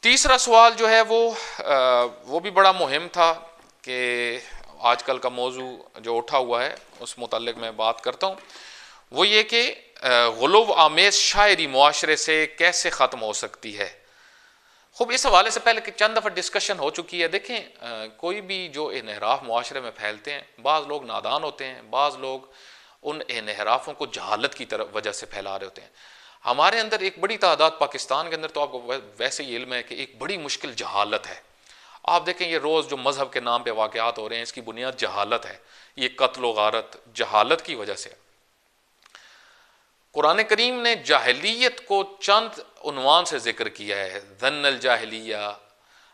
तीसरा सवाल जो है वो भी बड़ा मुहिम था कि आजकल का मौजू जो उठा हुआ है उस मुताल्लिक मैं बात करता हूँ। वो ये कि गुलूव आमेज़ शायरी मुआशरे से कैसे ख़त्म हो सकती है। खूब इस हवाले से पहले कि चंद दफ़ा डिस्कशन हो चुकी है। देखें, कोई भी जो इन्हराफ मुआशरे में फैलते हैं, बाज़ लोग नादान होते हैं, बाज़ लोग उन इन्हराफों को जहालत की तरफ वजह से फैला रहे होते हैं। हमारे अंदर एक बड़ी तादाद, पाकिस्तान के अंदर तो आपको वैसे ही इल्म है कि एक बड़ी मुश्किल जहालत है। आप देखें ये रोज़ जो मज़हब के नाम पे वाक़यात हो रहे हैं, इसकी बुनियाद जहालत है। ये कत्ल व गारत जहालत की वजह से। कुरान करीम ने जाहिलियत को चंद उन्वान से जिक्र किया है। ज़न्नल जाहिलिया,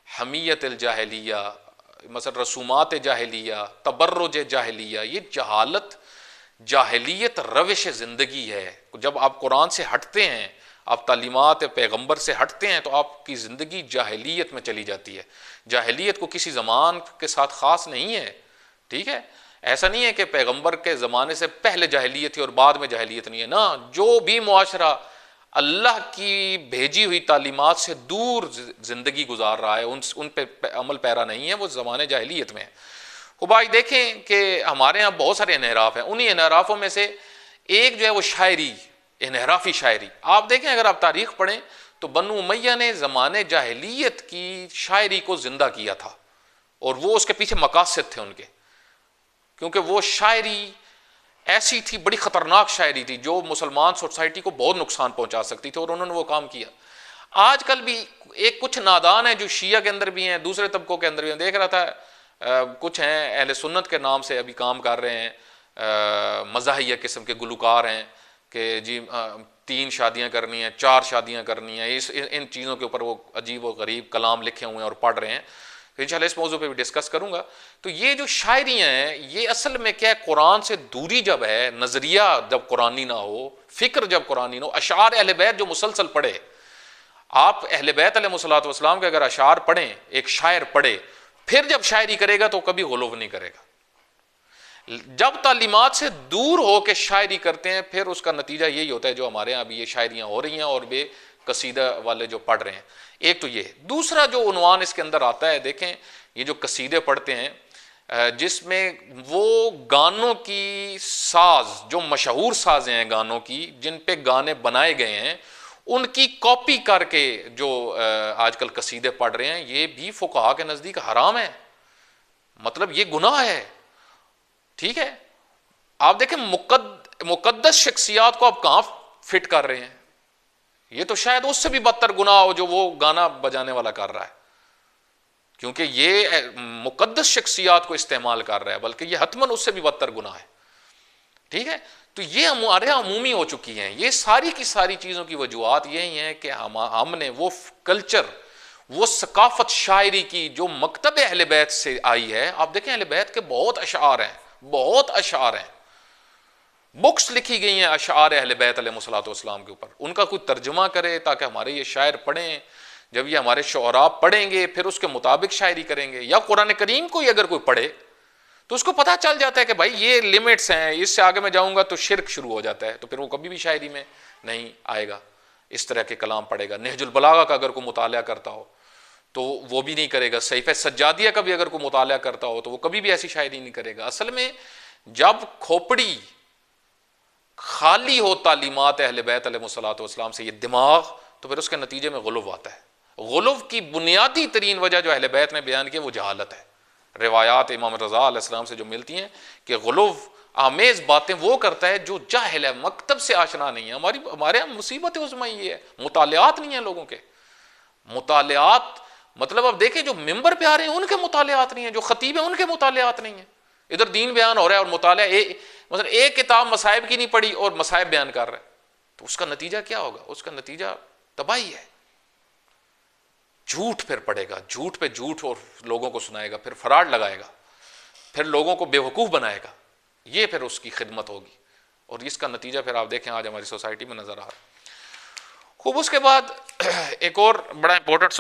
हमीयत जाहिलिया, मसलन रसूमात जाहिलिया, तबर्रुज जाहिलिया। ये जहालत, जाहिलियत रविश ज़िंदगी है। जब आप कुरान से हटते हैं, आप तालीमात पैगंबर से हटते हैं, तो आपकी ज़िंदगी जाहिलियत में चली जाती है। जाहिलियत को किसी ज़मान के साथ ख़ास नहीं है, ठीक है। ऐसा नहीं है कि पैगंबर के ज़माने से पहले जाहिलियत थी और बाद में जाहिलियत नहीं है ना। जो भी मुआशरा अल्लाह की भेजी हुई तालीमात से दूर ज़िंदगी गुजार रहा है, उन पे अमल पैरा नहीं है, वो ज़माने जाहिलियत में है। वो भाई देखें कि हमारे यहाँ बहुत सारे इन्हराफ हैं। उन्हीं इन्हराफों में से एक जो है वो शायरी, इन्हराफी शायरी। आप देखें, अगर आप तारीख़ पढ़ें तो बनु उमैया ने ज़माने जाहिलियत की शायरी को ज़िंदा किया था, और वो उसके पीछे मकासद थे उनके, क्योंकि वो शायरी ऐसी थी, बड़ी ख़तरनाक शायरी थी जो मुसलमान सोसाइटी को बहुत नुकसान पहुँचा सकती थी, और उन्होंने वो काम किया। आजकल भी एक कुछ नादान है जो शिया के अंदर भी हैं, दूसरे तबकों के अंदर भी हैं। देख रहा था कुछ हैं अहले सुन्नत के नाम से अभी काम कर रहे हैं, मज़ाहिया किस्म के गुलकार हैं कि जी 3 शादियाँ करनी हैं, 4 शादियाँ करनी हैं। इन चीज़ों के ऊपर वो अजीब व गरीब कलाम लिखे हुए हैं और पढ़ रहे हैं। तो इंशाल्लाह इस मौजू पे भी डिस्कस करूँगा। तो ये जो शायरियाँ हैं, ये असल में क्या है, कुरान से दूरी जब है, नज़रिया जब कुरानी ना हो, फ़िक्र जब कुरानी ना हो। अशार अहले बैत जो मुसलसल पढ़े, आप अहले बैत अलैहिस्सलातु वस्सलाम के अगर अशार पढ़ें, एक शायर पढ़े, फिर जब शायरी करेगा तो कभी गुलूव नहीं करेगा। जब तालीमात से दूर हो के शायरी करते हैं, फिर उसका नतीजा यही होता है जो हमारे यहाँ अभी ये शायरियाँ हो रही हैं और वे कसीदा वाले जो पढ़ रहे हैं। एक तो ये, दूसरा जो उन्वान इसके अंदर आता है, देखें ये जो कसीदे पढ़ते हैं जिसमें वो गानों की साज, जो मशहूर साज़ें हैं गानों की, जिन पे गाने बनाए गए हैं, उनकी कॉपी करके जो आजकल कसीदे पढ़ रहे हैं, ये भी फुक़हा के नज़दीक हराम है। मतलब ये गुनाह है, ठीक है। आप देखें मुक़द्दस शख्सियात को आप कहाँ फिट कर रहे हैं। ये तो शायद उससे भी बदतर गुनाह हो जो वो गाना बजाने वाला कर रहा है, क्योंकि ये मुक़द्दस शख्सियात को इस्तेमाल कर रहा है, बल्कि ये हतमन उससे भी बदतर गुनाह है, ठीक है। तो ये हमारे यहाँ अमूमी हो चुकी हैं। ये सारी की सारी चीज़ों की वजूहात यही हैं कि हमने वो कल्चर, वो सकाफत शायरी की जो मकतब अहले बैत से आई है। आप देखें अहले बैत के बहुत अशार हैं, बहुत अशार हैं, बुक्स लिखी गई हैं अशार अहले बैत अलैहिस्सलातु वस्सलाम के ऊपर। उनका कोई तर्जुमा करे ताकि हमारे ये शायर पढ़ें। जब ये हमारे शुअरा पढ़ेंगे फिर उसके मुताबिक शायरी करेंगे। या कुरान करीम को ही अगर कोई पढ़े तो उसको पता चल जाता है कि भाई ये लिमिट्स हैं, इससे आगे मैं जाऊंगा तो शिरक शुरू हो जाता है, तो फिर वो कभी भी शायरी में नहीं आएगा, इस तरह के कलाम पढ़ेगा। नहजुल बलागा का अगर कोई मुताला करता हो तो वो भी नहीं करेगा। सहीफ़े सज्जादिया का भी अगर कोई मुताला करता हो तो वो कभी भी ऐसी शायरी नहीं करेगा। असल में जब खोपड़ी खाली हो तालीमात अहले बैत अलैहिस्सलातु वस्सलाम से, ये दिमाग, तो फिर उसके नतीजे में गुलूव आता है। गुलूव की बुनियादी तरीन वजह जो अहले बैत ने बयान की वो जहालत है। रिवायात इमाम रज़ा अलैहिस्सलाम से जो मिलती हैं कि गुलूव आमेज़ बातें वो करता है जो जाहिल है, मकतब से आशना नहीं है। हमारे यहाँ मुसीबत उज़्मा ये है, मुतालियात नहीं है लोगों के। मुतालियात मतलब अब देखें, जो मिंबर पे आ रहे हैं उनके मुतालियात नहीं है, जो खतीब है उनके मुतालियात नहीं है। इधर दीन बयान हो रहा है और मुतालिया मतलब एक किताब मसाइब की नहीं पढ़ी और मसाइब बयान कर रहा है, तो उसका नतीजा क्या होगा? उसका नतीजा तबाही है। झूठ फिर पड़ेगा, झूठ पे झूठ, और लोगों को सुनाएगा, फिर फराड लगाएगा, फिर लोगों को बेवकूफ़ बनाएगा। ये फिर उसकी खिदमत होगी, और इसका नतीजा फिर आप देखें आज हमारी सोसाइटी में नज़र आ रहा है। खूब उसके बाद एक और बड़ा इंपॉर्टेंट